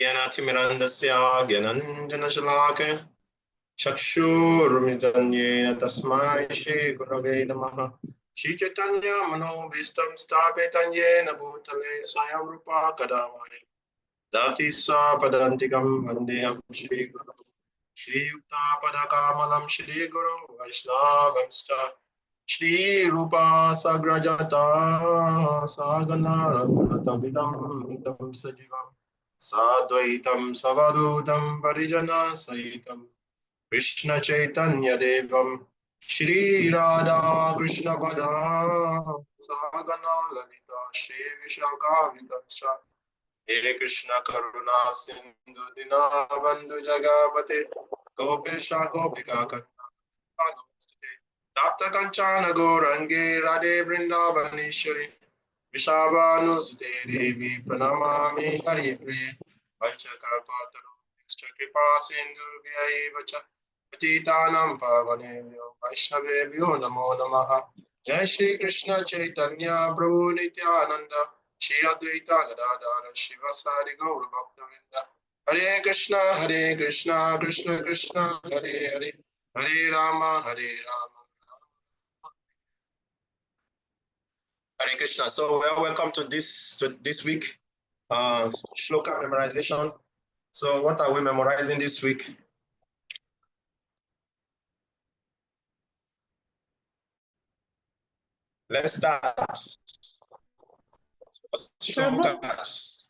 ज्ञानातिमिरन्दस्य ज्ञानञ्जनशलाकया चक्षुरुमिलितं येन तस्मै श्रीगुरवे नमः। श्रीचैतन्यमनोभीष्टं स्थापितं येन भूतले स्वयं रूपा कदा ददाति स्वपदान्तिकं वन्देऽहं श्रीगुरुं श्रीयुक्तापदकमलं श्रीगुरो वैष्णवंश्च श्रीरूपा सग्रजता सागना रघुनाथमितं तं सजीवम् साद्वैतं सवधूतं परिजनसहितं कृष्ण चैतन्य देवम श्री राधा कृष्ण पदां सहगना ललिता श्री विशाखान्वितश्च हे कृष्ण करुणा सिंधु दीनबन्धु जगपते गोपेश गोपिका कन्या तप्त कंचन गौरंगे राधे वृंदावनेश्वरी वृषभानुसुते देवी प्रणमामि हरिप्रिये पंचकल्पतरुश्च कृपा सिन्धुभ्यैव च पतितानां पावनेभ्यो वैष्णवेभ्यो नमो नमः। जय श्री कृष्ण चैतन्य प्रभु नित्यानंद श्री अद्वैत गदाधर शिवसादि गौर भक्तवृंद हरे Krishna Krishna Krishna Hare Hare Hare Ram Hare Krishna. So welcome to this week shloka memorization. So what are we memorizing this week? Let's start. Shlokas.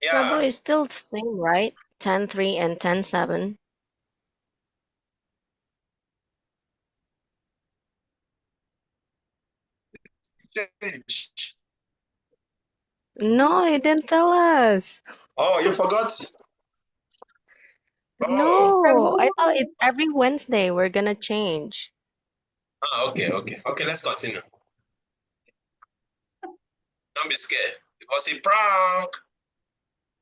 Prabhu is still the same, right? 10.3 and 10.7. No, you didn't tell us. Oh, you forgot? No, I thought it's every Wednesday we're gonna change. Okay. Let's continue. Don't be scared. It was a prank.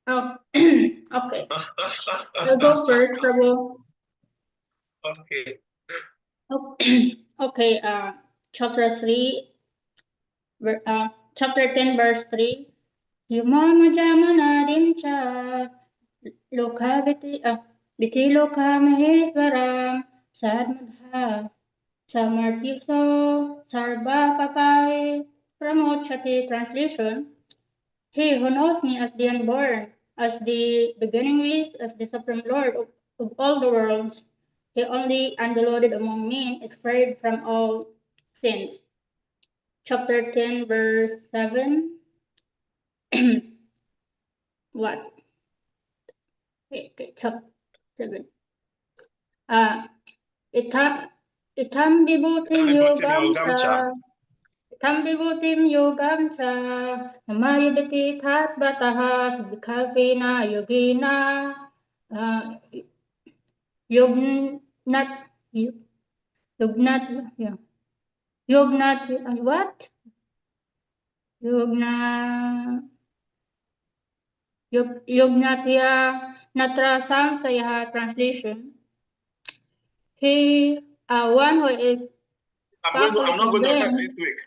Oh, okay. I'll go first, Prabhu. Okay. Okay. Chapter 10, verse 3. Yumamajamanadim cha viti lokha maheswaram sadmadha samartiso sarva papai pramochati. Translation: He who knows me as the unborn, as the beginningless, as the supreme Lord of all the worlds, the only undiluted among men, is freed from all sins. Chapter 10, verse 7. What? Okay, chapter 7. Itam vibhutim yogam cha. Itam vibhutim yogam cha. Namayudati that bataha subhikalpena yogina. Yognat, what? Yognatya Natra Samsaya. Translation: One who is I'm not going to talk this week.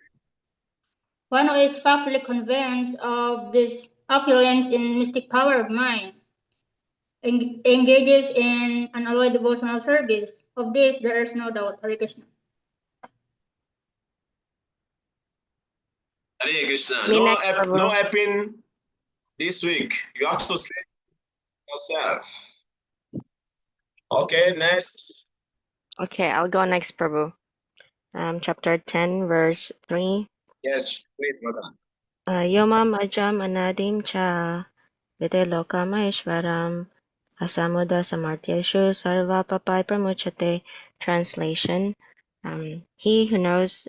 One who is properly convinced of this opulence in mystic power of mind engages in unalloyed devotional service. Of this, there is no doubt. Hare Krishna. Hare Krishna. No helping this week. You have to say yourself. Okay, next. Okay, I'll go next, Prabhu. Chapter 10, verse 3. Yes, please, brother. Yomam ajam anadim cha vite loka maheshwaram asamuda samartyeshu sarva papai pramuchate. Translation: He who knows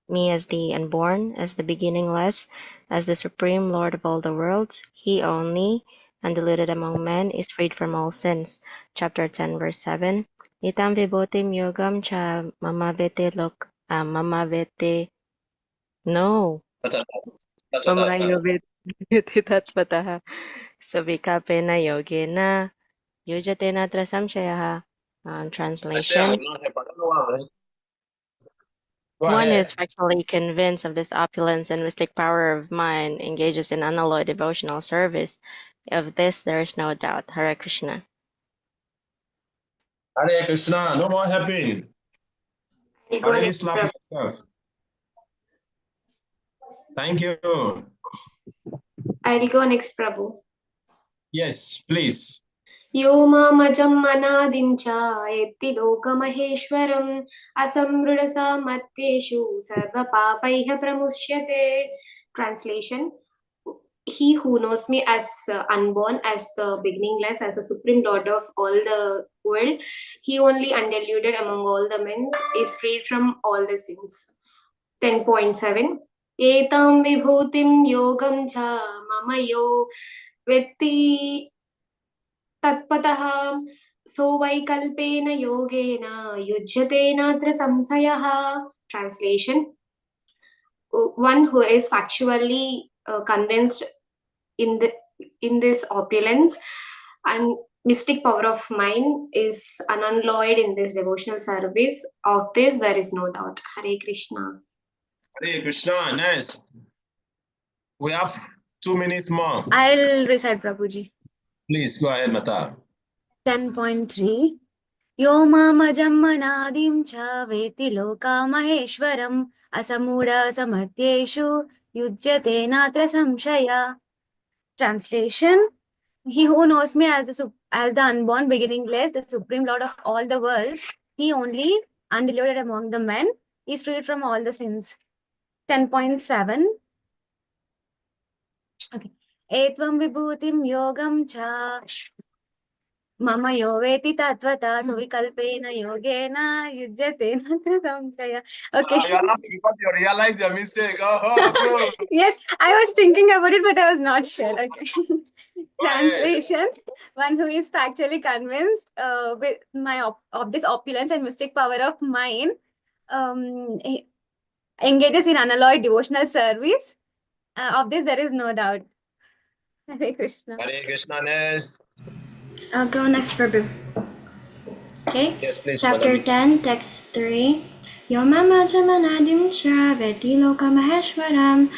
me as the unborn, as the beginningless, as the supreme Lord of all the worlds, he only, undiluted among men, is freed from all sins. Chapter 10, verse 7. Itam vibhotim yogam cha mamavete. No. Tatpataha. Subhikapena yogena. Yujatena trasamshayaha. Translation. One who ahead. is factually convinced of this opulence and mystic power of mind engages in unalloyed devotional service. Of this there is no doubt. Hare Krishna. Hare Krishna. No more helping. Already slap yourself. Thank you. I'll go next, Prabhu. Yes, please. यो मामजम् अनादिं च एत्ति लोकमहेश्वरम् असमृढसामत्येषु सर्वपापैः प्रमुच्यते. Translation: He who knows me as unborn, as the beginningless, as the supreme lord of all the world, he only undiluted among all the men, is freed from all the sins. 10.7 Etam vibhutim yogam cha mama yo vetti tatpatah sovaikalpena yogena yujyate natra samsayaha. Translation: One who is factually convinced in this opulence and mystic power of mind is unalloyed in this devotional service. Of this there is no doubt. Hare Krishna. Hare Krishna. Next. We have 2 minutes more. I'll recite, Prabhuji. Please go ahead, Mata. 10.3 Yo mamajamanadim cha veti loka maheshwaram asamura samartyeshu yujyate natra samshaya. Translation: He who knows me as the unborn, beginningless, the supreme lord of all the worlds, he only, undiluted among the men, is freed from all the sins. 10.7 Okay. Etvam vibhutim yogam cha mama yo veti tatvata suvikalpena yogena yujyate natra samshaya. Okay. You are laughing because you realize your mistake. Oh, good. Yes, I was thinking about it, but I was not sure. Okay. Translation: One who is factually convinced with of this opulence and mystic power of mine engages in unalloyed devotional service. Of this there is no doubt. Hare Krishna. Hare Krishna. Next. I'll go next, Prabhu. Okay. Yes, please, Chapter Madam. 10, text 3. Yomama jamanadim cha veti lokamaheshwaram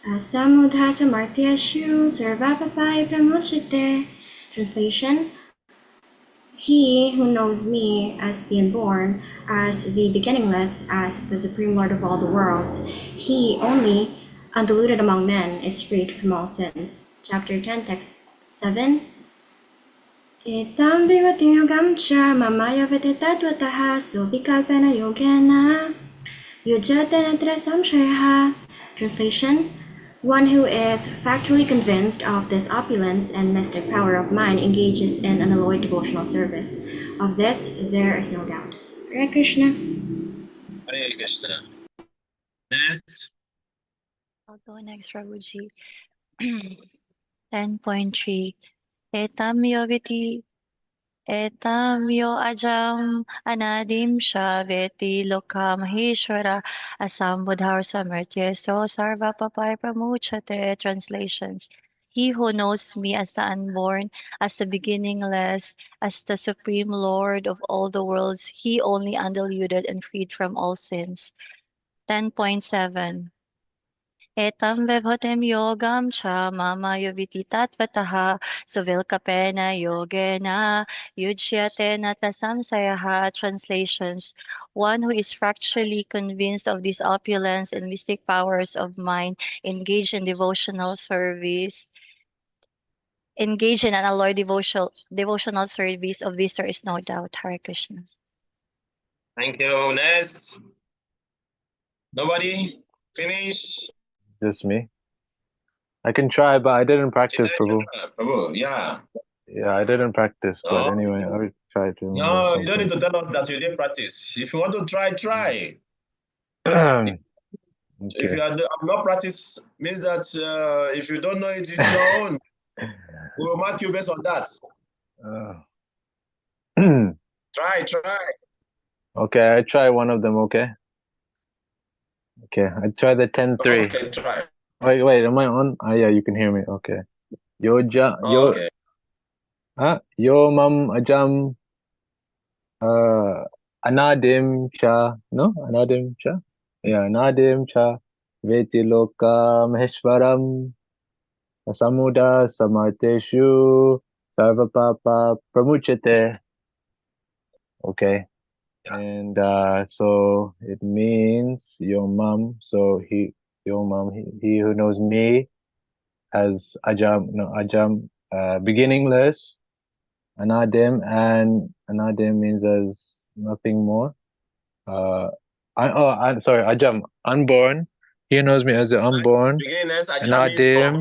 samudha samartyashu sarvapapai pramochite. Translation: He who knows me as the unborn, as the beginningless, as the supreme lord of all the worlds, he only, undiluted among men, is freed from all sins. Chapter 10, text 7. Etam vivatim yogam cha mamaya vedetatvatah sovikalpena yogena yujate natra samshayaha. Translation: One who is factually convinced of this opulence and mystic power of mind engages in unalloyed devotional service. Of this there is no doubt. Hare Krishna. Hare Krishna. Next. I'll go next, Prabhuji. 10.3 Etam yo ajam anadim shaveti lokam maheshwara asam budhar samartya so sarva papai pramuchate. Translations: He who knows me as the unborn, as the beginningless, as the supreme lord of all the worlds, he only undiluted and freed from all sins. 10.7 Etam vibhutim yogam cha mama yoviti tatvataha suvilkapena yogena yujyate natra samsayaha. Translations: One who is fracturally convinced of this opulence and mystic powers of mind, engaged in devotional service, engaged in unalloyed devotional service. Of this there is no doubt. Hare Krishna. Thank you. Next. Nobody? Finish? Just me. I can try, but I didn't practice, Prabhu. Prabhu, yeah. Yeah, I didn't practice, but No. anyway, I will try to remember No, you don't something. need to tell us that you did practice. If you want to try, try. Okay. If you have not practiced, means that if you don't know it, it's your own. We will mark you based on that. Try. Okay, I try one of them, okay? Okay, I try the 10-3. Okay, try. Wait, am I on? Yeah, you can hear me. Okay. Okay. Yo mam ajam anadim cha. No? Anadim cha? Nadim cha veti loka maheshwaram samuda samarteshu sarvapapa pramuchate. Okay. And so it means your mom. So your mom, he who knows me as Ajam, beginningless, Anadim, and Anadim means as nothing more. Sorry, Ajam, unborn. He knows me as the unborn. Beginners, And Ajam is Adim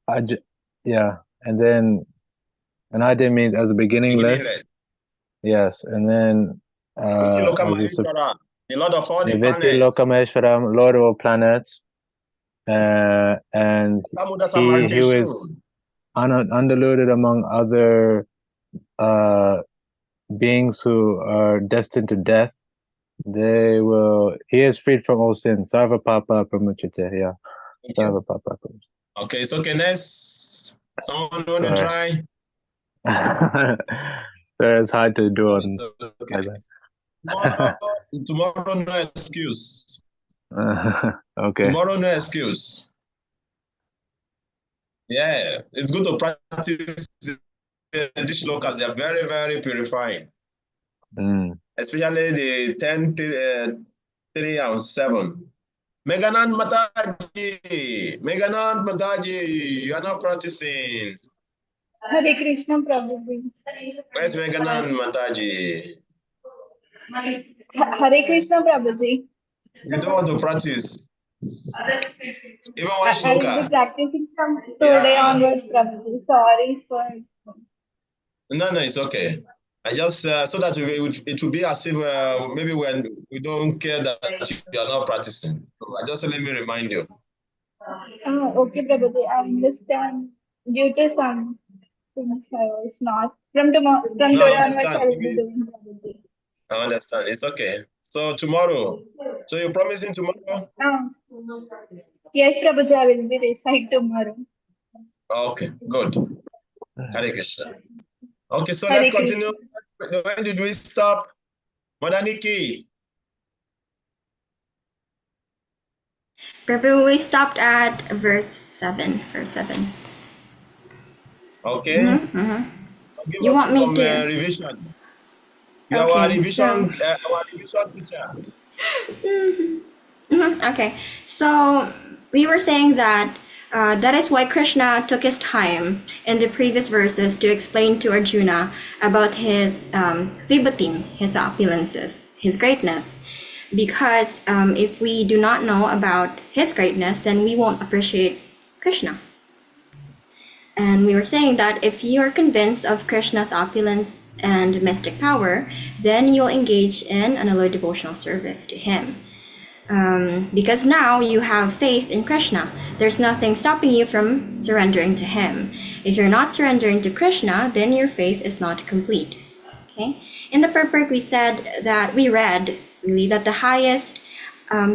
someone. yeah, and then Anadim means as beginningless. Yes, and then Vitiloka as Maheshwara, the Lord of all the Niviti planets. Lokameshwaram, Lord of all planets, and Samuda he Samarteshu. was undiluted among other beings who are destined to death. He is freed from all sin. Sarva Papa Pramuchite, yeah. Sarva Papa Pramuchite. Okay, so okay, next. Someone want to Sorry. try? So it's hard to do on Okay. Tomorrow, no excuse. Okay. Tomorrow, no excuse. Yeah, it's good to practice these shlokas. They are very, very purifying. Especially the 10, 3 and 7. Meganand Mataji, you are not practicing. Hare Krishna Prabhuji. Where's Meganand Mataji? Hare Krishna Prabhuji. You don't want to practice. Even one I will be shloka. practicing from today onwards, Prabhuji. Sorry for. No, it's okay. I just so that it will be as if maybe when we don't care that you are not practicing. So I just let me remind you. Okay, Prabhuji. I understand. Due to some things, I was not. From tomorrow, from No, I today onwards, understand. I will be doing, Prabhuji. I understand. It's okay. So tomorrow. So you're promising tomorrow? Yes, Prabhuji. I will be recite tomorrow. Okay, good. Hare Krishna. Okay, so Hare let's Krishna. continue. When did we stop? Madaniki. Prabhu, we stopped at verse 7. Okay. Give You us want me some to? revision. You are our Okay, revision teacher. Okay, so we were saying that that is why Krishna took his time in the previous verses to explain to Arjuna about his vibhutim, his opulences, his greatness. Because if we do not know about his greatness, then we won't appreciate Krishna. And we were saying that if you are convinced of Krishna's opulence and mystic power, then you'll engage in unalloyed devotional service to him. Because now you have faith in Krishna. There's nothing stopping you from surrendering to him. If you're not surrendering to Krishna, then your faith is not complete. Okay? In the purport, we read that the highest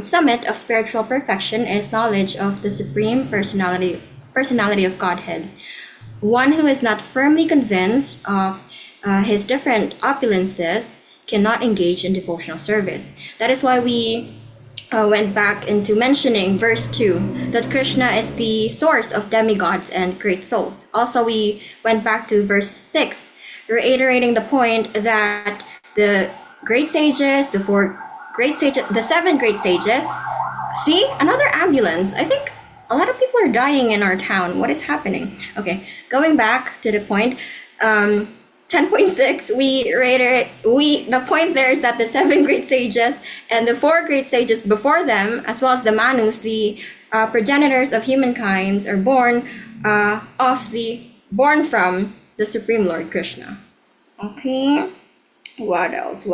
summit of spiritual perfection is knowledge of the Supreme Personality of Godhead. One who is not firmly convinced of his different opulences cannot engage in devotional service. That is why we went back into mentioning verse 2 that Krishna is the source of demigods and great souls. Also, we went back to verse 6, reiterating the point that the great sages, the seven great sages. See, another ambulance. I think a lot of people are dying in our town. What is happening? Okay, going back to the point. 10.6, the point there is that the seven great sages and the four great sages before them, as well as the Manus, the progenitors of humankind, are born from the Supreme Lord Krishna. Okay, what else?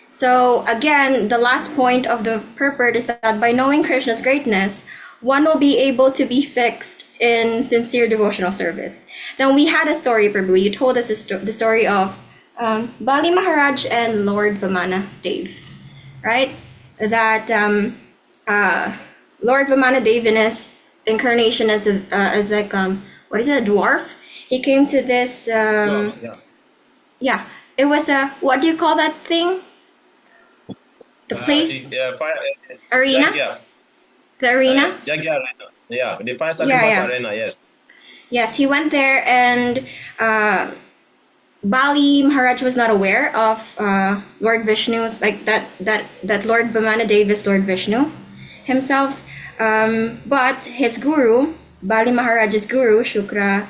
So again, the last point of the purport is that by knowing Krishna's greatness, one will be able to be fixed in sincere devotional service. Now, we had a story, Prabhu. You told us the story of Bali Maharaj and Lord Vamana Dev, right? That Lord Vamana Dev, in his incarnation as a dwarf, he came to this. Yeah, it was a, what do you call that thing? The place? The fire Arena? Jagia. The arena? Jagia Arena. Yeah, the fire Yeah, sacrifice yeah. arena. Yes. Yes, he went there, and Bali Maharaj was not aware of Lord Vishnu's, like that Lord Vamanadev is Lord Vishnu himself. But his guru, Bali Maharaj's guru, Shukra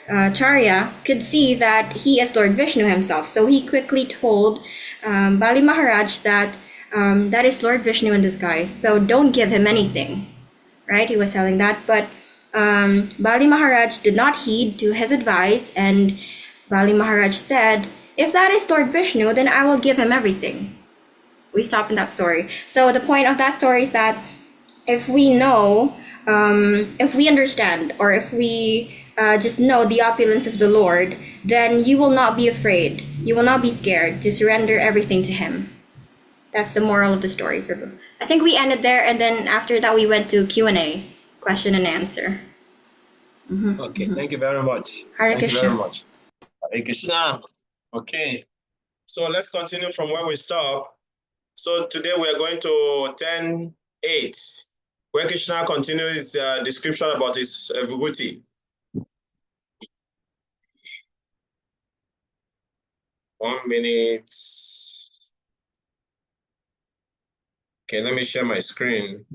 Charya, could see that he is Lord Vishnu himself. So he quickly told Bali Maharaj that that is Lord Vishnu in disguise. So don't give him anything, right? He was telling that, but Bali Maharaj did not heed to his advice, and Bali Maharaj said, if that is Lord Vishnu, then I will give him everything. We stop in that story. So the point of that story is that if we know, if we understand, or if we just know the opulence of the Lord, then you will not be afraid. You will not be scared to surrender everything to him. That's the moral of the story, Prabhu. I think we ended there, and then after that we went to Q&A, question and answer. Okay. Thank you very much. Hare Thank you very Krishna. much. Hare Krishna. Okay. So let's continue from where we stopped. So today we are going to 10:8, where Krishna continues his description about his vibhuti. 1 minute. Okay, let me share my screen.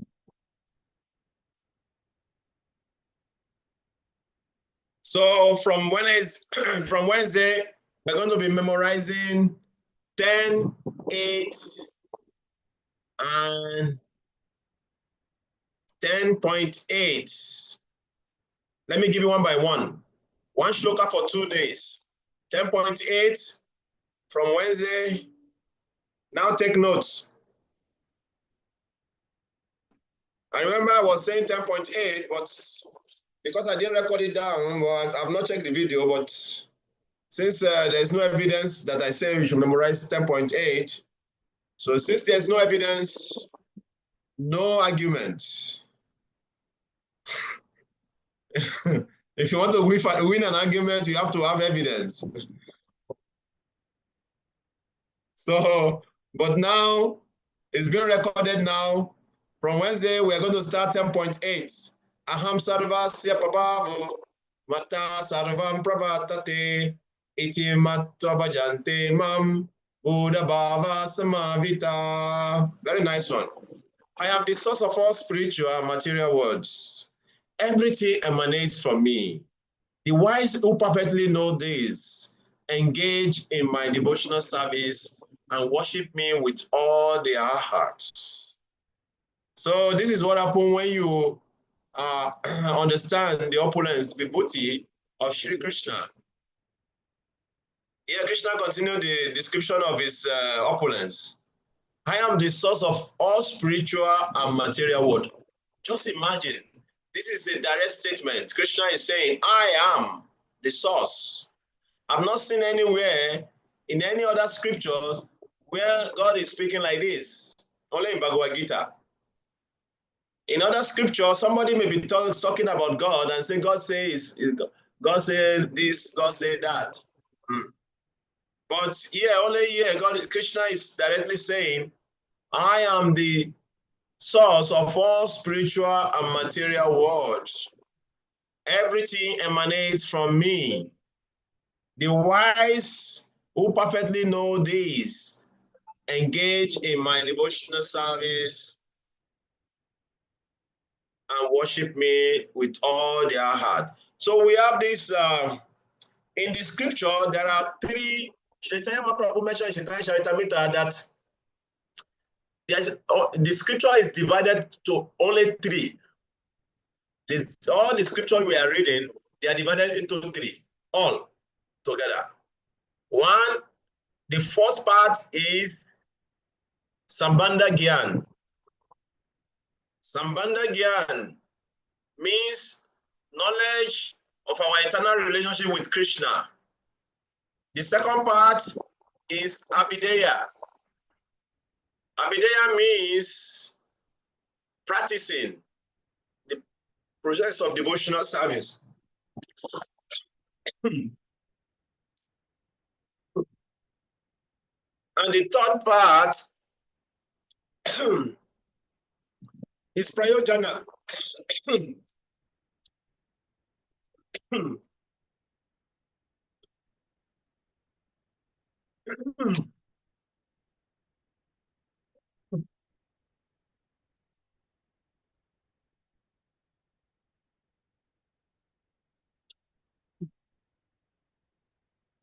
So from Wednesday, we're going to be memorizing 10, 8, and 10.8. Let me give you one by one. One shloka for 2 days. 10.8 from Wednesday. Now take notes. I remember I was saying 10.8, but because I didn't record it down, but I've not checked the video, but since there's no evidence that I say we should memorize 10.8, so since there's no evidence, no argument. If you want to win an argument, you have to have evidence. So, but now it's being recorded now. From Wednesday, we're going to start 10.8. Aham sarvasya prabhavo mata sarvam prabhatate iti mattva bhajante mam buddha bhava samavita. Very nice one. I am the source of all spiritual and material worlds. Everything emanates from me. The wise who perfectly know this engage in my devotional service and worship me with all their hearts. So this is what happens when you understand the opulence, vibhuti of Shri Krishna. Here Krishna continued the description of his opulence. I am the source of all spiritual and material world. Just imagine, this is a direct statement. Krishna is saying, I am the source. I've not seen anywhere in any other scriptures where God is speaking like this, only in Bhagavad Gita. In other scriptures, somebody may be talking about God and say, God says this, God says that. But here, only here, Krishna is directly saying, I am the source of all spiritual and material worlds. Everything emanates from me. The wise who perfectly know this engage in my devotional service and worship me with all their heart. So we have this, in the scripture, there are three, Chaitanya Mahaprabhu mentioned in Chaitanya Charitamrita that the scripture is divided to only three. All the scriptures we are reading, they are divided into three, all together. One, the first part is Sambandha Gyan. Sambandha Gyan means knowledge of our eternal relationship with Krishna. The second part is Abhideya. Abhideya means practicing the process of devotional service. And the third part is prayojana.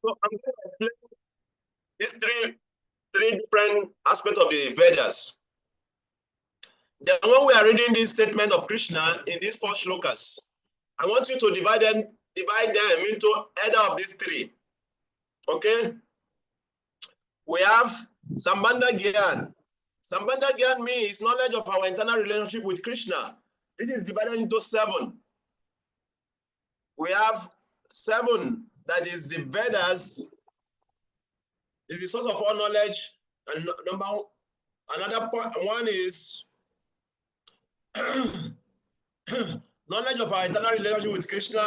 So I'm going to explain these three different aspects of the Vedas. Then when we are reading this statement of Krishna in these 4 shlokas, I want you to divide them into either of these 3. Okay? We have Sambandha Gyan. Sambandha Gyan means knowledge of our internal relationship with Krishna. This is divided into 7. We have 7, that is the Vedas, is the source of all knowledge. And another point, one is knowledge of our internal relationship with Krishna,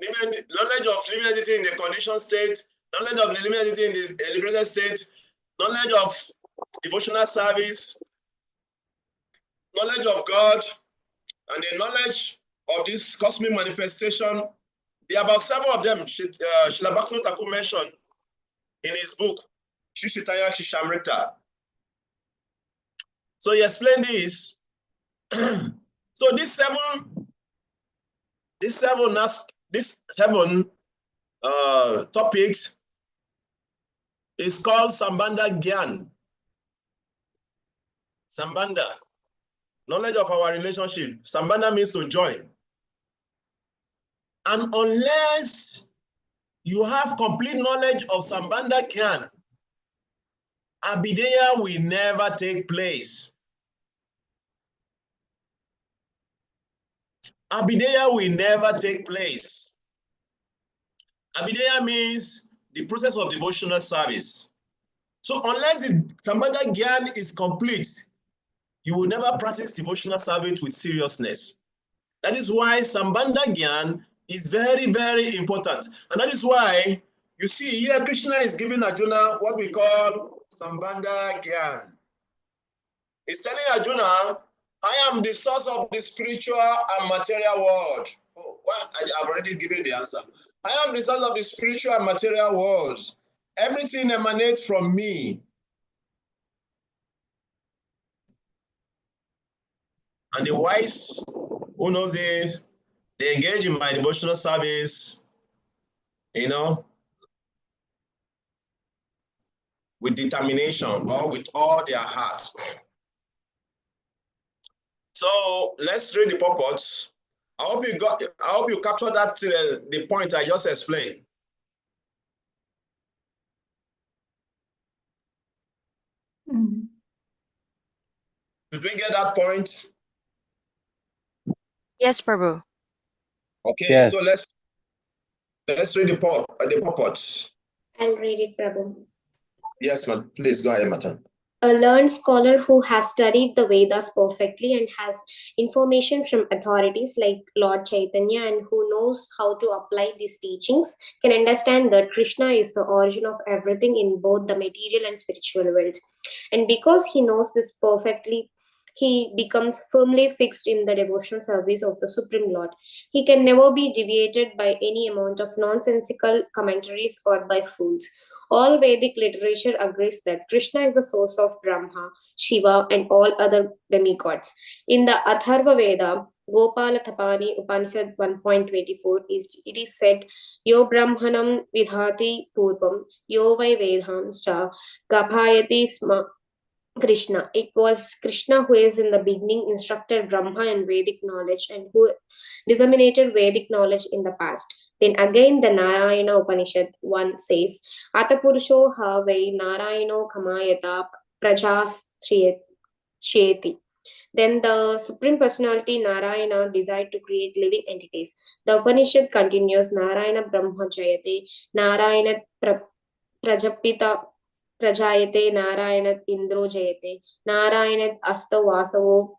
knowledge of living entity in the conditioned state, knowledge of the living entity in the liberated state, knowledge of devotional service, knowledge of God, and the knowledge of this cosmic manifestation. There are about 7 of them. Srila Bhakti Thakur mentioned in his book, Shishitaya Shishamrita. So he explained this. So these 7 topics is called Sambandha Gyan. Sambandha, knowledge of our relationship. Sambandha means to join. And unless you have complete knowledge of Sambandha Gyan, Abhideya will never take place. Abhideya will never take place. Abhideya means the process of devotional service. So unless the Sambandha Gyan is complete, you will never practice devotional service with seriousness. That is why Sambandha Gyan is very, very important. And that is why you see here Krishna is giving Arjuna what we call Sambandha Gyan. He's telling Arjuna, I am the source of the spiritual and material world. Oh, well, I've already given the answer. I am the source of the spiritual and material worlds. Everything emanates from me. And the wise who knows this, they engage in my devotional service, with determination or with all their heart. So let's read the purport. I hope you captured that the point I just explained. Did we get that point? Yes, Prabhu. Okay, Yes. so let's read the purport. I'll read it, Prabhu. Yes, ma'am. Please go ahead, Matan. A learned scholar who has studied the Vedas perfectly and has information from authorities like Lord Chaitanya and who knows how to apply these teachings can understand that Krishna is the origin of everything in both the material and spiritual worlds. And because he knows this perfectly, he becomes firmly fixed in the devotional service of the Supreme Lord. He can never be deviated by any amount of nonsensical commentaries or by fools. All Vedic literature agrees that Krishna is the source of Brahma, Shiva, and all other demigods. In the Atharva Veda, Gopala Tapani Upanishad 1.24 it is said, Yo Brahmanam Vidhati Purvam, Yo Vai Vedham Cha Gabhayati Sma Krishna. It was Krishna who is in the beginning instructed Brahma in Vedic knowledge and who disseminated Vedic knowledge in the past. Then again the Narayana Upanishad 1 says, Atapurusho ha vai Narayano kamayata prajas shriyati. Then the Supreme Personality Narayana desired to create living entities. The Upanishad continues, Narayana Brahma Jayate, Narayana Prajapita Prajayate, Narayana Indro Jayate, Narayana Asta Vasavo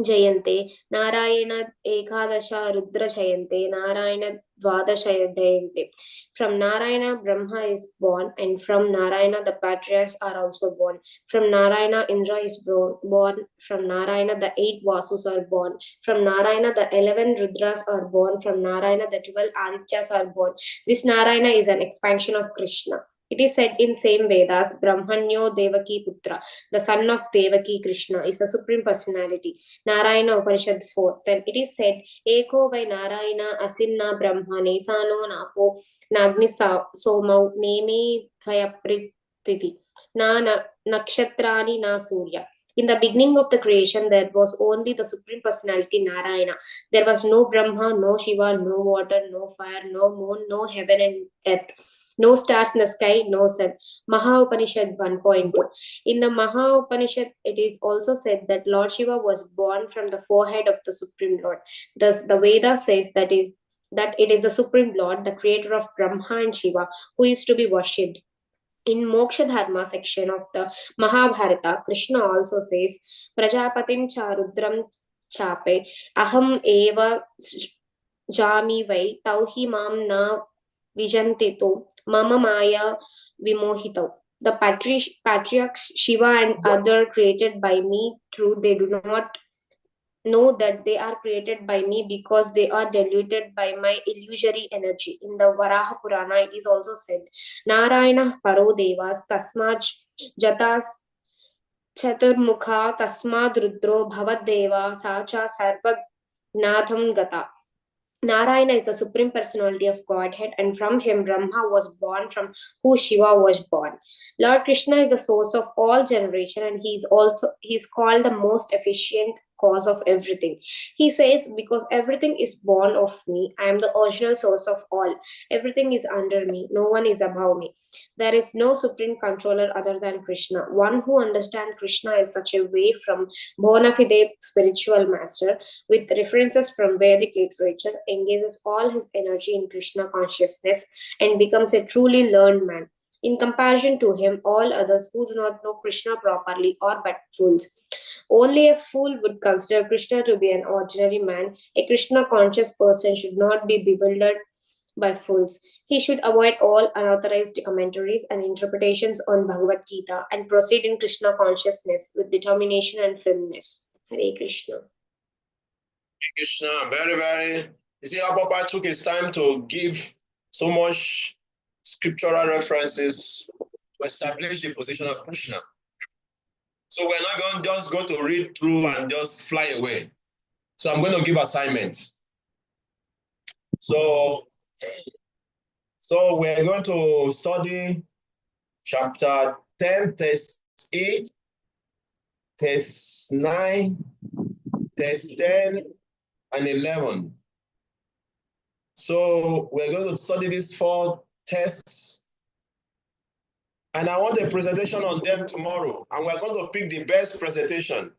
जयन्ते Narayan एकादश रुद्र जयन्ते नारायण द्वादश जयन्ते. From Narayana, Brahma is born, and from Narayana, the patriarchs are also born. From Narayana, Indra is born. From Narayana, the 8 Vasus are born. From Narayana, the 11 Rudras are born. From Narayana, the 12 Adityas are born. This Narayana is an expansion of Krishna. It is said in same Vedas, Brahmanyo Devaki Putra, the son of Devaki Krishna, is the Supreme Personality. Narayana Upanishad 4. Then it is said, Eko by Narayana Asinna Brahma Nesano Napo Nagni Somau Neme Vayaprititi Na Nakshatrani Na Surya. In the beginning of the creation, there was only the Supreme Personality Narayana. There was no Brahma, no Shiva, no water, no fire, no moon, no heaven and earth, no stars in the sky, no sun. Maha Upanishad 1.2. In the Maha Upanishad, it is also said that Lord Shiva was born from the forehead of the Supreme Lord. Thus, the Veda says that it is the Supreme Lord, the creator of Brahma and Shiva, who is to be worshipped. In Moksha Dharma section of the Mahabharata, Krishna also says, Prajapatim charudram chape aham eva jami vai tauhi mam na vijantito mama maya vimohito. The patriarchs Shiva and other created by me, true, they do not know that they are created by me because they are diluted by my illusory energy. In the Varaha Purana, it is also said, Narayana Paro Devas Tasmaj Jatas Chaturmukha Tasmad Rudro Bhavad Deva Sacha Sarva Gnatham Gata. Narayana is the Supreme Personality of Godhead, and from him Brahma was born, from who Shiva was born. Lord Krishna is the source of all generation, and he is called the most efficient cause of everything. He says, because everything is born of me, I am the original source of all. Everything is under me, no one is above me. There is no supreme controller other than Krishna. One who understands Krishna is such a way from bona fide spiritual master with references from Vedic literature, engages all his energy in Krishna consciousness and becomes a truly learned man. In comparison to him, all others who do not know Krishna properly are but fools. Only a fool would consider Krishna to be an ordinary man. A Krishna conscious person should not be bewildered by fools. He should avoid all unauthorized commentaries and interpretations on Bhagavad Gita and proceed in Krishna consciousness with determination and firmness. Hare Krishna. Krishna, very, you see how Papa took his time to give so much scriptural references to establish the position of Krishna. So we're not going just go to read through and just fly away. So I'm going to give assignment. So we're going to study chapter 10, text 8, text 9, text 10, and 11. So we're going to study these 4 texts. And I want a presentation on them tomorrow. And we're going to pick the best presentation.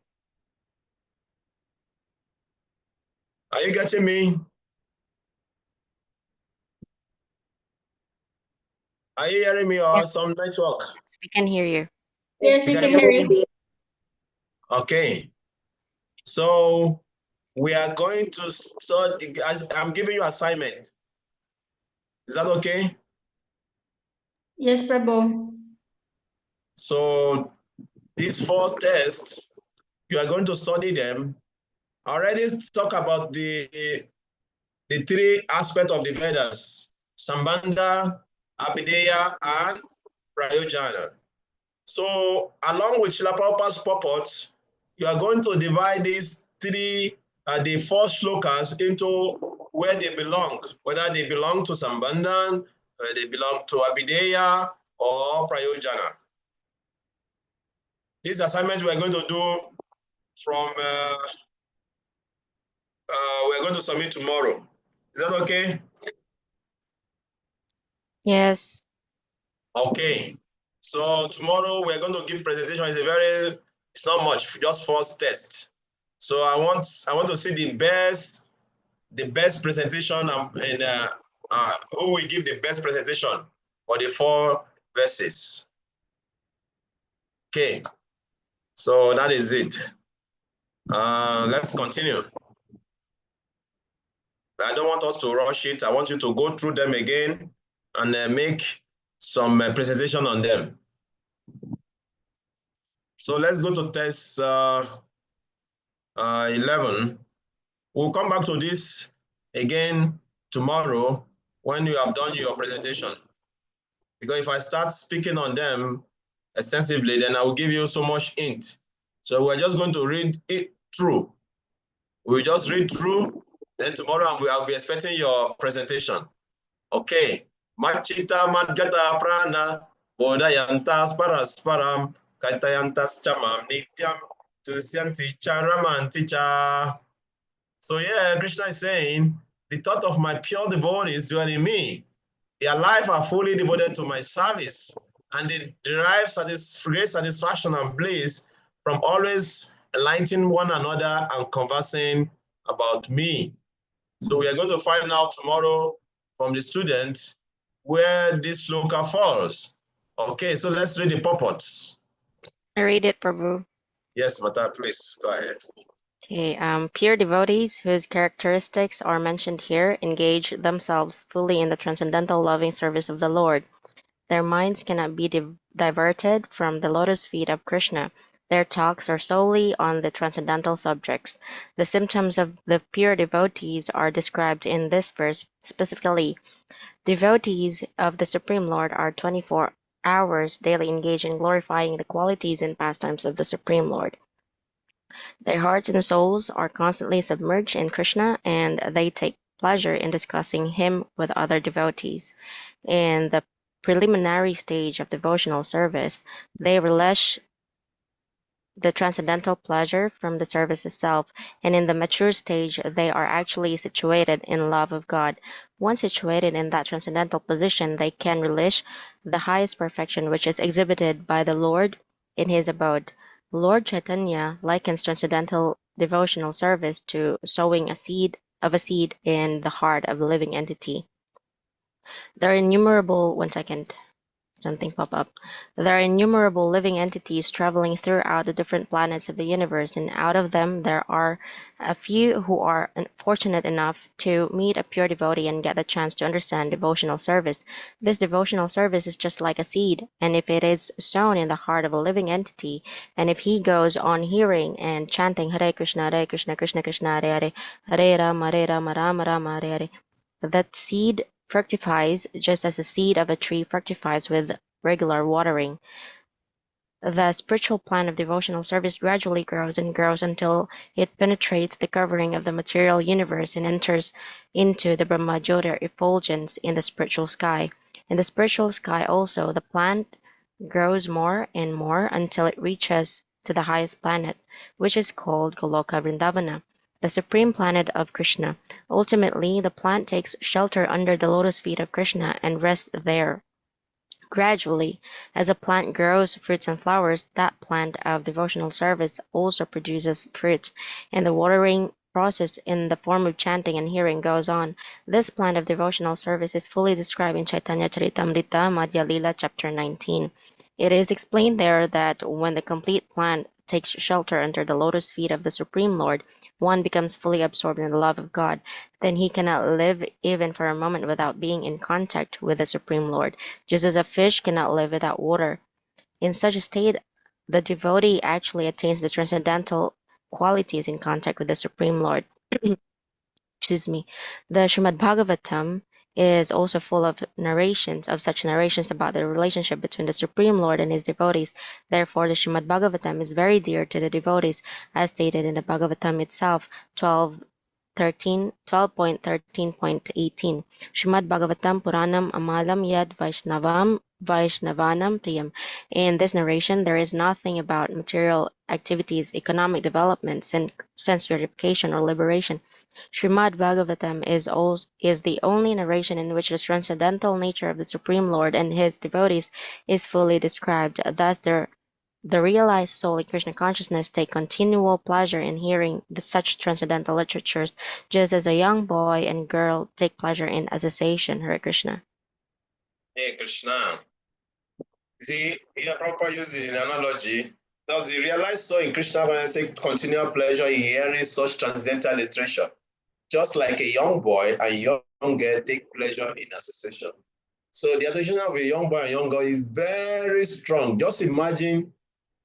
Are you getting me? Are you hearing me or some network? We can hear you. Yes, we You can can hear hear you. Okay. So we are going to study. I'm giving you assignment. Is that okay? Yes, Prabhu. So these 4 tests, you are going to study them. I already talk about the 3 aspects of the Vedas: Sambandha, Abhideya, and Prayojana. So along with Srila Prabhupada's purport, you are going to divide these 3, the 4 shlokas into where they belong, whether they belong to Sambandha, whether they belong to Abhideya or Prayojana. This assignment we are going to do from, we're going to submit tomorrow. Is that okay? Yes. Okay. So tomorrow we're going to give presentation. It's not much, just 4 tests. So I want to see the best presentation and who will give the best presentation for the 4 verses. Okay. So that is it. Let's continue. I don't want us to rush it. I want you to go through them again and make some presentation on them. So let's go to test 11. We'll come back to this again tomorrow when you have done your presentation. Because if I start speaking on them extensively, then I will give you so much hint. So we're just going to read it through. We'll just read through, then tomorrow I'll be expecting your presentation. Okay. Machita madgata prana, bodayantas parasparam, kaitayantas chamam nityam, tusyanti charamanticha. So yeah, Krishna is saying, the thought of my pure devotees dwell in me. Their life are fully devoted to my service, and they derive great satisfaction and bliss from always enlightening one another and conversing about me. So we are going to find out tomorrow from the students where this sloka falls. Okay, so let's read the purports. I read it, Prabhu. Yes, Mata, please go ahead. Okay, pure devotees whose characteristics are mentioned here engage themselves fully in the transcendental loving service of the Lord. Their minds cannot be diverted from the lotus feet of Krishna. Their talks are solely on the transcendental subjects. The symptoms of the pure devotees are described in this verse specifically. Devotees of the Supreme Lord are 24 hours daily engaged in glorifying the qualities and pastimes of the Supreme Lord. Their hearts and souls are constantly submerged in Krishna, and they take pleasure in discussing him with other devotees. In the preliminary stage of devotional service, they relish the transcendental pleasure from the service itself, and in the mature stage, they are actually situated in love of God. Once situated in that transcendental position, they can relish the highest perfection which is exhibited by the Lord in his abode. Lord Chaitanya likens transcendental devotional service to sowing a seed in the heart of a living entity. There are innumerable something pop up. There are innumerable living entities traveling throughout the different planets of the universe, and out of them there are a few who are fortunate enough to meet a pure devotee and get the chance to understand devotional service. This devotional service is just like a seed, and if it is sown in the heart of a living entity, and if he goes on hearing and chanting Hare Krishna, Krishna Krishna, Hare Hare, Hare Rama, Rama Rama, Hare Hare, that seed fructifies just as the seed of a tree fructifies with regular watering. The spiritual plant of devotional service gradually grows and grows until it penetrates the covering of the material universe and enters into the Brahmajyoti effulgence in the spiritual sky. In the spiritual sky also, the plant grows more and more until it reaches to the highest planet, which is called Goloka Vrindavana, the supreme planet of Krishna. Ultimately, the plant takes shelter under the lotus feet of Krishna and rests there. Gradually, as a plant grows fruits and flowers, that plant of devotional service also produces fruits, and the watering process in the form of chanting and hearing goes on. This plant of devotional service is fully described in Chaitanya Charitamrita Madhya Lila chapter 19. It is explained there that when the complete plant takes shelter under the lotus feet of the Supreme Lord, one becomes fully absorbed in the love of God. Then he cannot live even for a moment without being in contact with the Supreme Lord, just as a fish cannot live without water. In such a state, the devotee actually attains the transcendental qualities in contact with the Supreme Lord. Excuse me. The Srimad Bhagavatam is also full of such narrations about the relationship between the Supreme Lord and his devotees. Therefore, the Srimad Bhagavatam is very dear to the devotees, as stated in the Bhagavatam itself, 12.13.18. Srimad Bhagavatam Puranam Amalam Yad Vaishnavanam Priyam. In this narration, there is nothing about material activities, economic development, sense gratification, or liberation. Srimad Bhagavatam is the only narration in which the transcendental nature of the Supreme Lord and his devotees is fully described. Thus, the realized soul in Krishna consciousness take continual pleasure in hearing such transcendental literatures, just as a young boy and girl take pleasure in association. Hare Krishna. Hey Krishna. See, here Prabhupada uses an analogy Does he realize so in Krishna consciousness continual pleasure in hearing such transcendental literature? Just like a young boy and young girl take pleasure in association. So the association of a young boy and young girl is very strong. Just imagine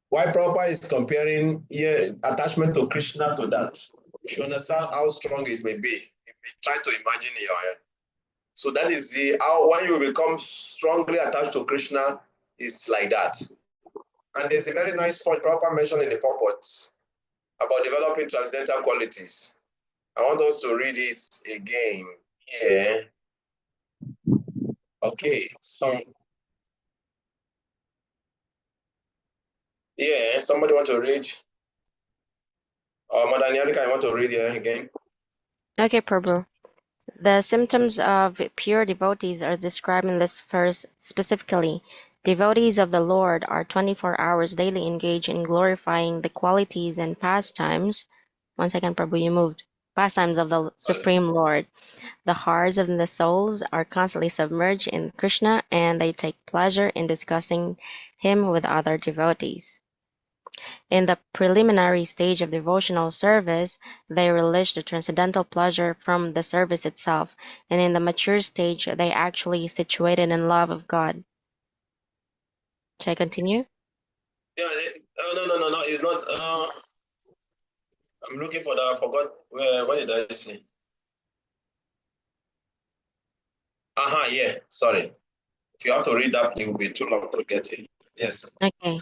why Prabhupada is comparing attachment to Krishna to that. You should understand how strong it may be if you try to imagine in your head. So that is how when you become strongly attached to Krishna, it's like that. And there's a very nice point Prabhupada mentioned in the purport about developing transcendental qualities. I want us to read this again here. Okay, somebody want to read? Mother Nyarika, I want to read here again. Okay, Prabhu. The symptoms of pure devotees are described in this verse specifically. Devotees of the Lord are 24 hours daily engaged in glorifying the qualities and pastimes. One second, Prabhu, you moved. Pastimes of the Supreme Lord. The hearts of the souls are constantly submerged in Krishna, and they take pleasure in discussing him with other devotees. In the preliminary stage of devotional service, they relish the transcendental pleasure from the service itself, and in the mature stage, they actually situated in love of God. Should I continue? Yeah, no, it's not. I'm looking for that. I forgot. What did I say? Yeah, sorry. If you have to read that, it will be too long to get it. Yes. Okay.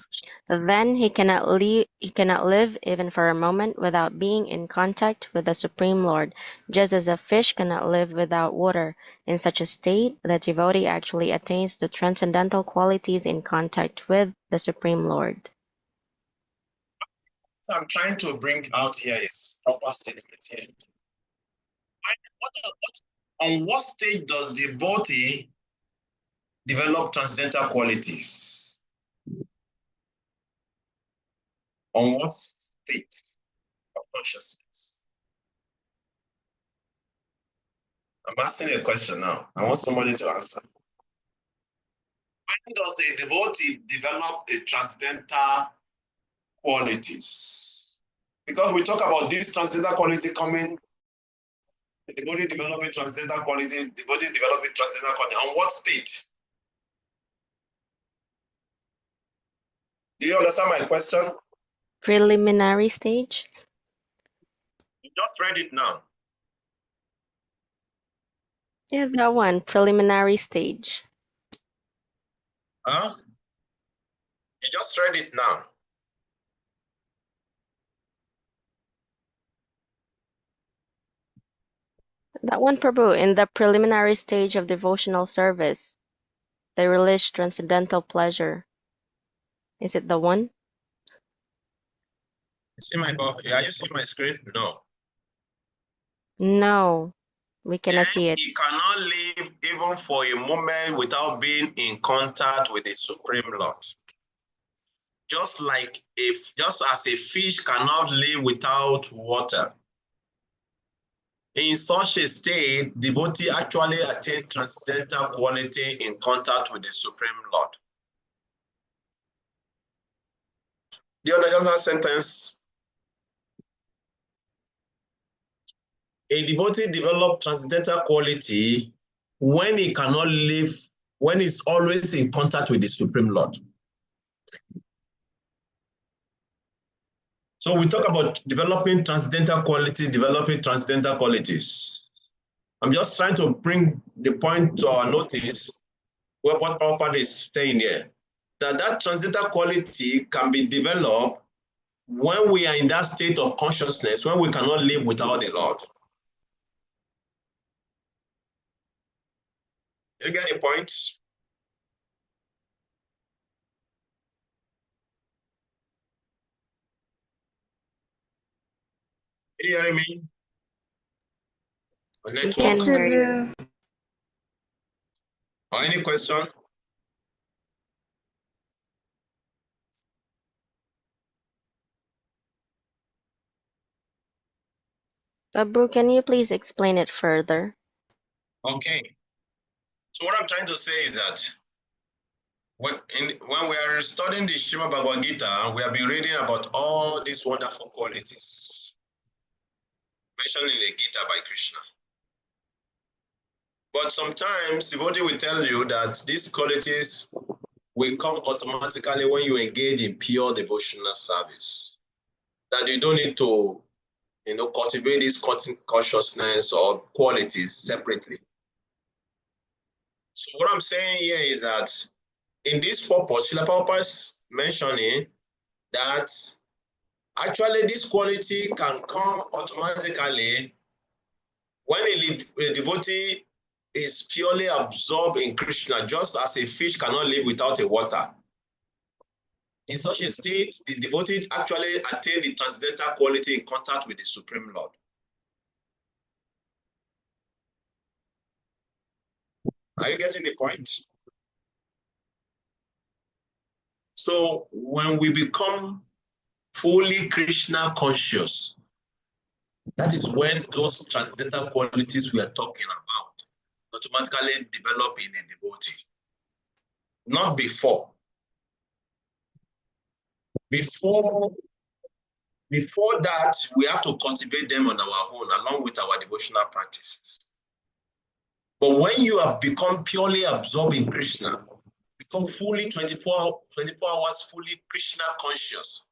Then he cannot live even for a moment without being in contact with the Supreme Lord, just as a fish cannot live without water. In such a state, the devotee actually attains the transcendental qualities in contact with the Supreme Lord. So I'm trying to bring out here is proper statement here. On what stage does the devotee develop transcendental qualities? On what state of consciousness? I'm asking a question now. I want somebody to answer. When does the devotee develop a transcendental qualities? Because we talk about this transcendental quality coming, the devotee developing transcendental quality, devotee developing transcendental quality. On what state? Do you understand my question? Preliminary stage? You just read it now. Yeah, that one, preliminary stage. Huh? You just read it now. That one, Prabhu, in the preliminary stage of devotional service, they relish transcendental pleasure. Is it the one? You see my book? Are you seeing my screen? No. No, we cannot see it. He cannot live even for a moment without being in contact with the Supreme Lord. Just as a fish cannot live without water. In such a state, devotee actually attain transcendental quality in contact with the Supreme Lord. Do you understand that sentence? A devotee develops transcendental quality when he cannot live, when he's always in contact with the Supreme Lord. So we talk about developing transcendental qualities. I'm just trying to bring the point to our notice where what Prabhupada is saying here. That transcendental quality can be developed when we are in that state of consciousness, when we cannot live without the Lord. You get the point? Are you hearing me? We can hear you. Or any question? Prabhu, can you please explain it further? Okay. So what I'm trying to say is that when we are studying the Srimad Bhagavad Gita, we have been reading about all these wonderful qualities mentioned in the Gita by Krishna. But sometimes devotee will tell you that these qualities will come automatically when you engage in pure devotional service. That you don't need to, cultivate this consciousness or qualities separately. So what I'm saying here is that in this purpose, Srila Prabhupada is mentioning that actually this quality can come automatically when a devotee is purely absorbed in Krishna, just as a fish cannot live without a water. In such a state, the devotee actually attain the transcendental quality in contact with the Supreme Lord. Are you getting the point? So when we become fully Krishna conscious, that is when those transcendental qualities we are talking about automatically develop in a devotee. Not before. Before that, we have to cultivate them on our own along with our devotional practices. But when you have become purely absorbed in Krishna, become fully 24 hours fully Krishna conscious.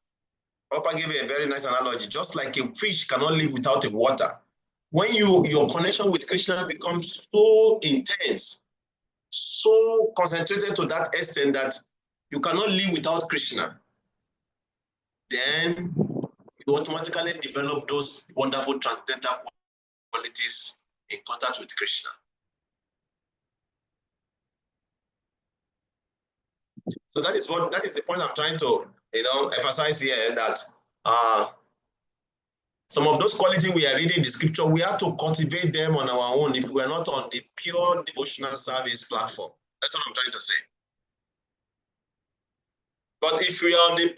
Papa gave a very nice analogy. Just like a fish cannot live without a water. When your connection with Krishna becomes so intense, so concentrated to that extent that you cannot live without Krishna, then you automatically develop those wonderful transcendental qualities in contact with Krishna. So that is the point I'm trying to emphasize here, that some of those qualities we are reading in the scripture, we have to cultivate them on our own if we are not on the pure devotional service platform. That's what I'm trying to say. But if we are on the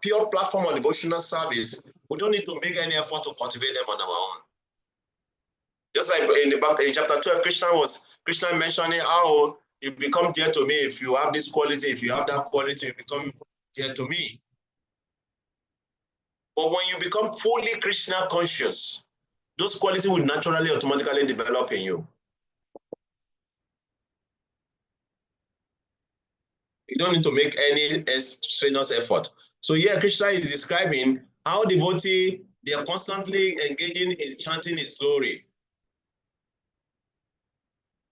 pure platform of devotional service, we don't need to make any effort to cultivate them on our own. Just like in chapter 12, Krishna mentioning how you become dear to me if you have this quality, if you have that quality, you become dear to me. But when you become fully Krishna conscious, those qualities will naturally, automatically develop in you. You don't need to make any strenuous effort. So here, Krishna is describing how devotees, they are constantly engaging in chanting his glory.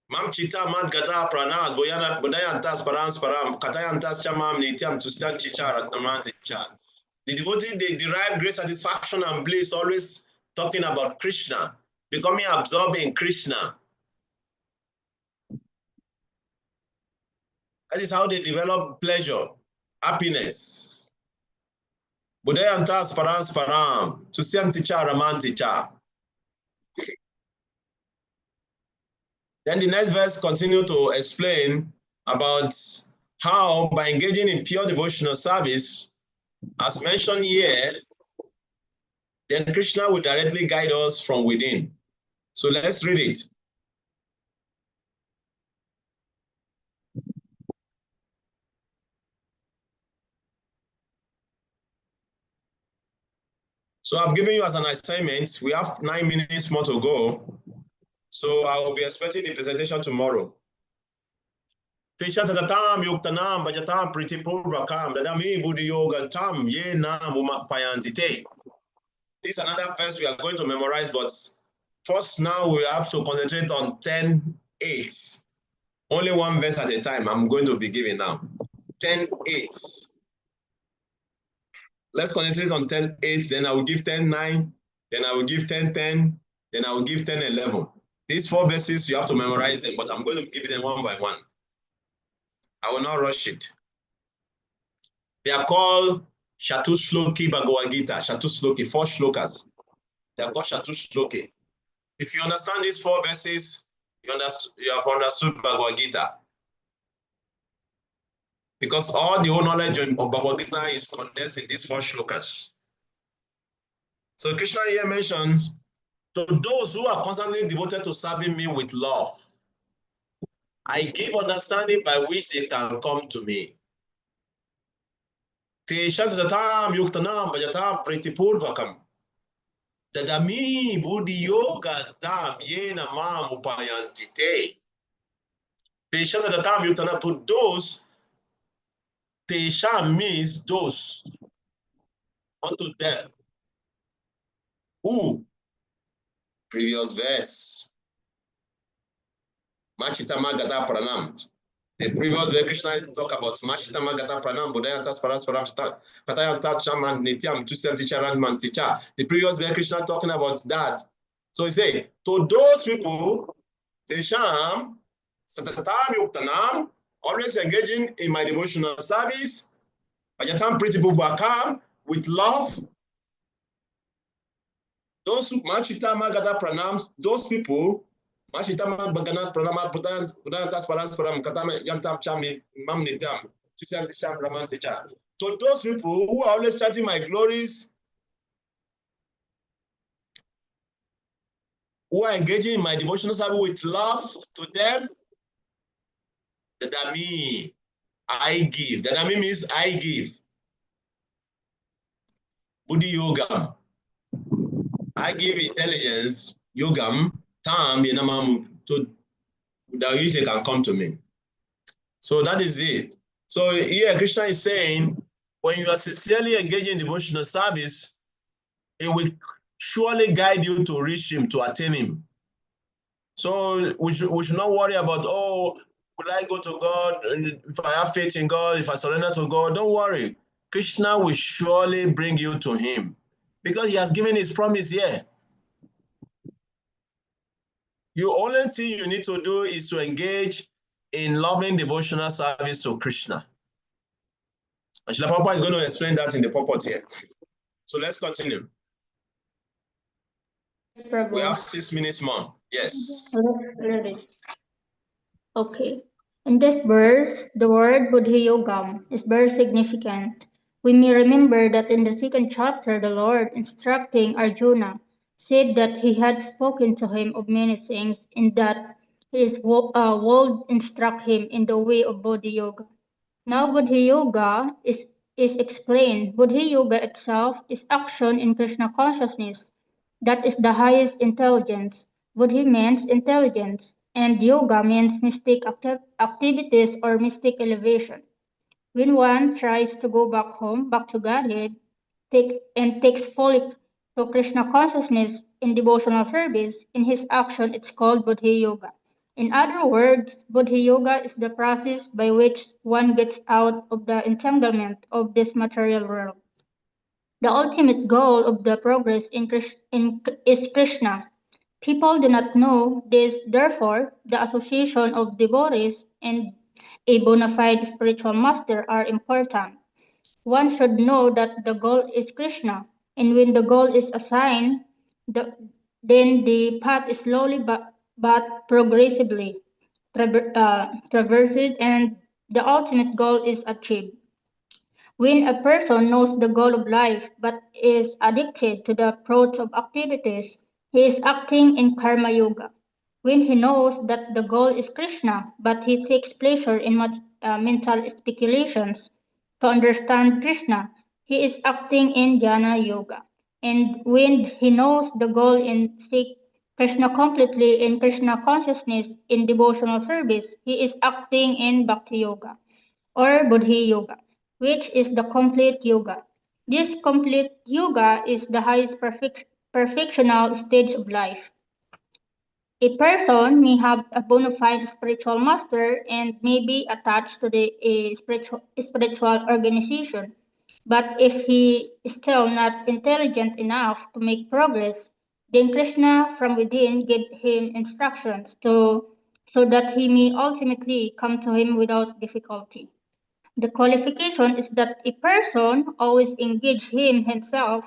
Mam chita mad gada pranas boyana bodayantas params param katayantas chamam nitiam tusian chichar amanticha. The devotees, they derive great satisfaction and bliss, always talking about Krishna, becoming absorbed in Krishna. That is how they develop pleasure, happiness. Budayantas params param tusian chichar amanticha. Then the next verse continues to explain about how by engaging in pure devotional service, as mentioned here, then Krishna will directly guide us from within. So let's read it. So I've given you as an assignment, we have 9 minutes more to go. So I will be expecting the presentation tomorrow. This is another verse we are going to memorize, but first now we have to concentrate on 10:8. Only one verse at a time I'm going to be giving now. 10:8. Let's concentrate on 10:8, then I will give 10:9, then I will give 10:10, then I will give 10:11. These 4 verses, you have to memorize them, but I'm going to give them one by one. I will not rush it. They are called Shatushloki Bhagavad Gita. Shatushloki, 4 shlokas. They are called Shatushloki. If you understand these 4 verses, you have understood Bhagavad Gita. Because all the whole knowledge of Bhagavad Gita is condensed in these 4 shlokas. So Krishna here mentions, to those who are constantly devoted to serving me with love, I give understanding by which they can come to me. Teshazatam yuktanam bajatam pritipurvakam. Dadami budi yoga tam yena mam upayantite. Teshazatam yuktanam, to those, Tesha means those, unto them. Who? Previous verse. Machitama Gata Pranam. The previous verse, Krishna talk about Machitama Gata Pranam, Budayantas Parasparam Katayanta Chaman Nityam, Tusem Teacher Ranman Teacher. The previous verse, Krishna talking about that. So he say, to those people, Tesham, Satatam Yuktanam, always engaging in my devotional service, Bajatam Pretty Bubakam, with love. Those who Machitama Gata Pranams, those people, Machitama Baganat Pranama Budayantas Parasparam Katama Yantam Chami Mam Nitam, Tusem Teacher Raman Teacher. To those people who are always chanting my glories, who are engaging in my devotional service with love to them, Dadami, I give. Dadami means I give. Buddhi Yogam. I give intelligence, Yogam, Tam, Yenamam, to that usually can come to me. So that is it. So here Krishna is saying, when you are sincerely engaging in devotional service, it will surely guide you to reach him, to attain him. So we should not worry about, oh, will I go to God? If I have faith in God, if I surrender to God, don't worry. Krishna will surely bring you to him because he has given his promise here. The only thing you need to do is to engage in loving devotional service to Krishna. And Srila Prabhupada is going to explain that in the purport here. So let's continue. Prabhu. We have 6 minutes more. Yes. Okay. In this verse, the word Buddhi Yogam is very significant. We may remember that in the second chapter, the Lord, instructing Arjuna, said that he had spoken to him of many things, in that his would instruct him in the way of Buddhi Yoga. Now, Buddhi Yoga is explained. Buddhi Yoga itself is action in Krishna consciousness. That is the highest intelligence. Buddhi means intelligence, and yoga means mystic activities or mystic elevation. When one tries to go back home, back to Godhead, takes fully to Krishna consciousness in devotional service, in his action it's called Buddhi Yoga. In other words, Buddhi Yoga is the process by which one gets out of the entanglement of this material world. The ultimate goal of the progress is Krishna. People do not know this, therefore, the association of devotees and a bona fide spiritual master are important. One should know that the goal is Krishna, and when the goal is assigned, then the path is slowly but progressively traversed, and the ultimate goal is achieved. When a person knows the goal of life but is addicted to the fruits of activities, he is acting in karma yoga. When he knows that the goal is Krishna but he takes pleasure in mental speculations to understand Krishna, he is acting in jnana yoga. And when he knows the goal and seeks Krishna completely in Krishna consciousness in devotional service, he is acting in bhakti yoga or Buddhi Yoga, which is the complete yoga. This complete yoga is the highest perfectional stage of life. A person may have a bona fide spiritual master and may be attached to a spiritual organization. But if he is still not intelligent enough to make progress, then Krishna from within gives him instructions so that he may ultimately come to him without difficulty. The qualification is that a person always engage himself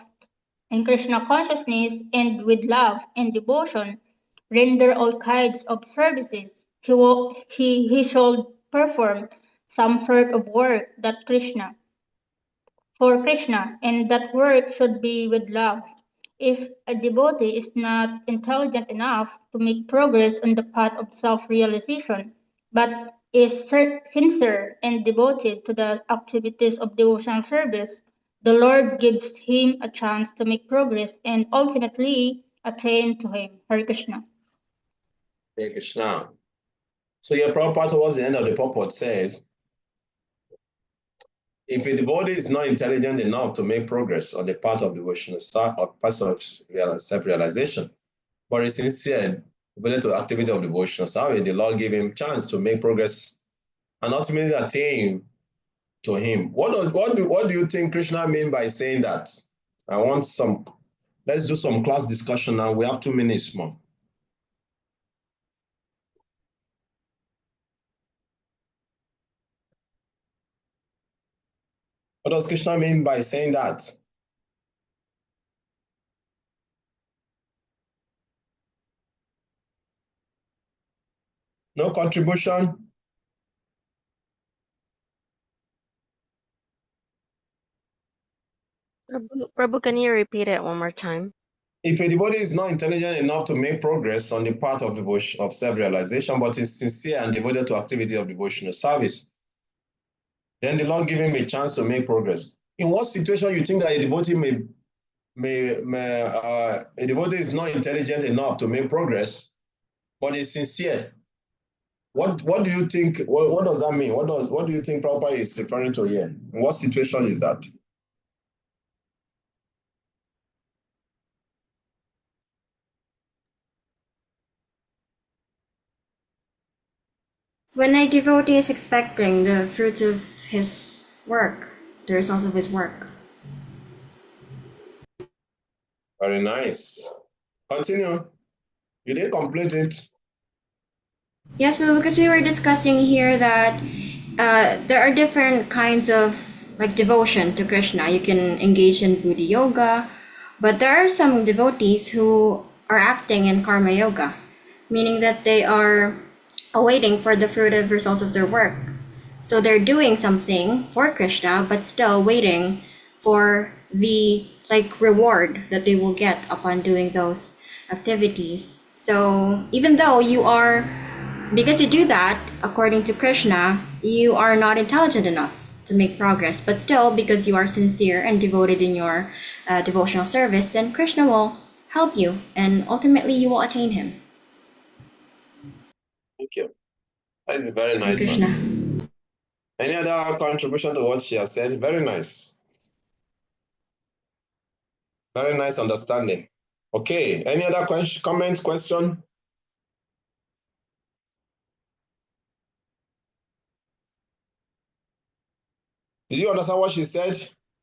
in Krishna consciousness and with love and devotion, render all kinds of services. He should perform some sort of work for Krishna, and that work should be with love. If a devotee is not intelligent enough to make progress on the path of self-realization, but is sincere and devoted to the activities of devotional service, the Lord gives him a chance to make progress and ultimately attain to him. Hare Krishna. Hare Krishna. So your Prabhupada towards the end of the purport says, if a devotee is not intelligent enough to make progress on the path of devotional or path of self-realization, but is sincere devoted to activity of devotional service, the Lord gave him chance to make progress and ultimately attain to him. What do you think Krishna mean by saying that? Let's do some class discussion now. We have 2 minutes more. What does Krishna mean by saying that? No contribution? Prabhu, can you repeat it one more time? If a devotee is not intelligent enough to make progress on the path of devotion of self-realization, but is sincere and devoted to activity of devotional service, then the Lord give him a chance to make progress. In what situation you think that a devotee a devotee is not intelligent enough to make progress, but is sincere? What do you think? What does that mean? What do you think Prabhupada is referring to here? In what situation is that? When a devotee is expecting the fruits of his work, the results of his work. Very nice. Continue. You didn't complete it. Yes, well, because we were discussing here that there are different kinds of like devotion to Krishna. You can engage in Buddha yoga, but there are some devotees who are acting in karma yoga, meaning that they are awaiting for the fruitive results of their work. So they're doing something for Krishna, but still waiting for the like reward that they will get upon doing those activities. So even though because you do that, according to Krishna, you are not intelligent enough to make progress, but still, because you are sincere and devoted in your devotional service, then Krishna will help you and ultimately you will attain him. Thank you. That is a very Hare nice Krishna. one. Any other contribution to what she has said? Very nice. Very nice understanding. Okay. Any other comments, question? Did you understand what she said?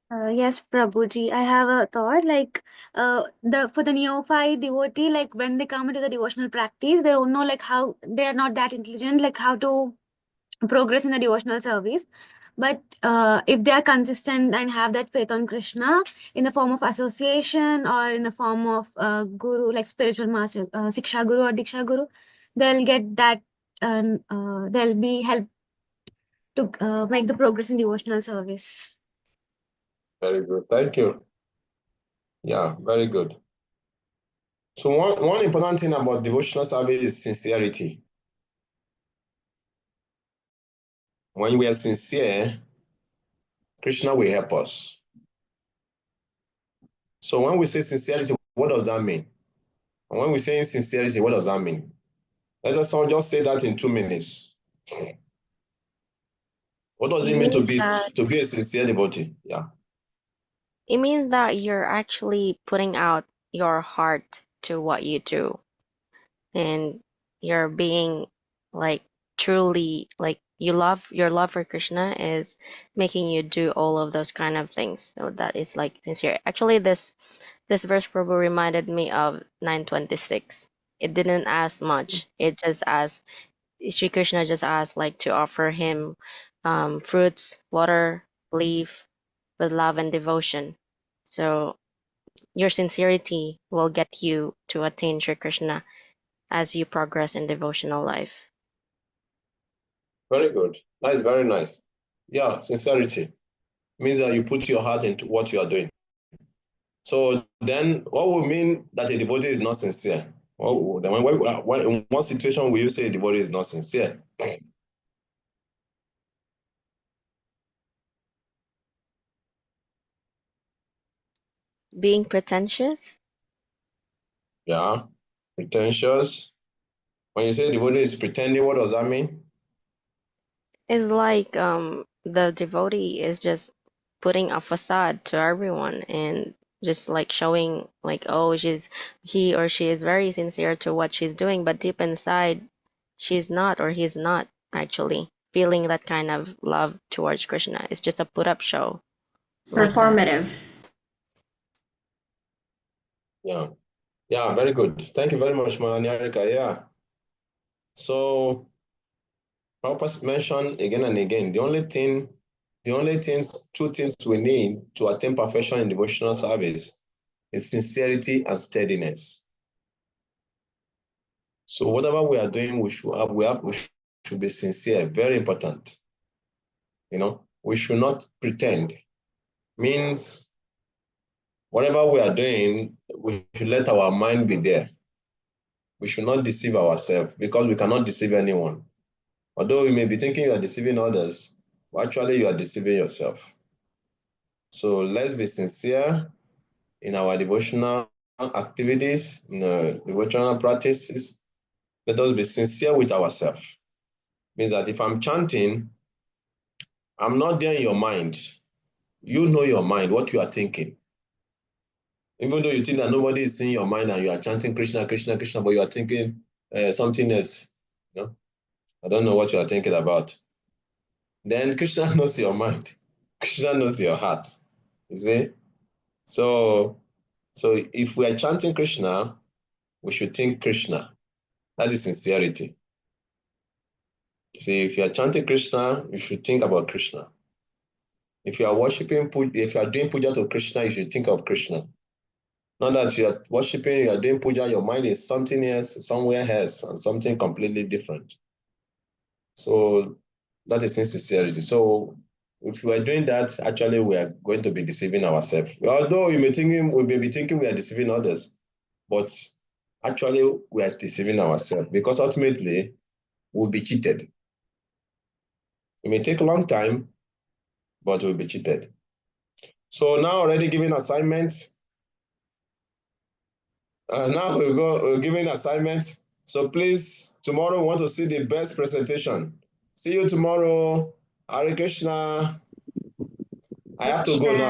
Yes, Prabhuji, I have a thought like for the neophyte devotee, like when they come into the devotional practice, they don't know like how they are not that intelligent, like how to progress in the devotional service. But if they are consistent and have that faith on Krishna in the form of association or in the form of guru, like spiritual master, Siksha Guru or Diksha Guru, they'll get that, they'll be helped to make the progress in devotional service. Very good. Thank you. Yeah, very good. So one important thing about devotional service is sincerity. When we are sincere, Krishna will help us. So when we say sincerity, what does that mean? And when we say sincerity, what does that mean? Let us just say that in 2 minutes. What does it mean to be a sincere devotee? Yeah. It means that you're actually putting out your heart to what you do, and you're being like truly like your love for Krishna is making you do all of those kind of things. So that is like sincere. Actually, this verse Prabhu reminded me of 9:26. It didn't ask much. It just asked Sri Krishna just asked like to offer him fruits, water, leaf with love and devotion. So your sincerity will get you to attain Sri Krishna as you progress in devotional life. Very good. That is very nice. Yeah, sincerity means that you put your heart into what you are doing. So then what would mean that a devotee is not sincere? In what situation will you say a devotee is not sincere? being pretentious. Yeah, pretentious. When you say devotee is pretending, what does that mean? It's like the devotee is just putting a facade to everyone and just like showing like, oh, he or she is very sincere to what she's doing, but deep inside she's not, or he's not actually feeling that kind of love towards Krishna. It's just a put up show. Like that. Performative. Yeah. Yeah, very good. Thank you very much, Mananyarika. Yeah. So Prabhupada mentioned again and again, two things we need to attain perfection in devotional service is sincerity and steadiness. So whatever we are doing, we should be sincere. Very important. You know, we should not pretend. Means whatever we are doing, we should let our mind be there. We should not deceive ourselves because we cannot deceive anyone. Although you may be thinking you are deceiving others, but actually you are deceiving yourself. So let's be sincere in our devotional activities, in our devotional practices. Let us be sincere with ourselves. Means that if I'm chanting, I'm not there in your mind. You know your mind, what you are thinking. Even though you think that nobody is seeing your mind and you are chanting Krishna, Krishna, Krishna, but you are thinking something else. You know? I don't know what you are thinking about. Then Krishna knows your mind. Krishna knows your heart. You see? So if we are chanting Krishna, we should think Krishna. That is sincerity. See, if you are chanting Krishna, you should think about Krishna. If you are worshiping, if you are doing puja to Krishna, you should think of Krishna. Not that you are worshiping, you are doing puja, your mind is something else, somewhere else, and something completely different. So that is insincerity. So if we are doing that, actually we are going to be deceiving ourselves. Although we may be thinking we are deceiving others, but actually we are deceiving ourselves because ultimately we'll be cheated. It may take a long time, but we'll be cheated. So now already giving assignments. Now we're giving assignments. So please, tomorrow we want to see the best presentation. See you tomorrow. Hare Krishna. I have to go now.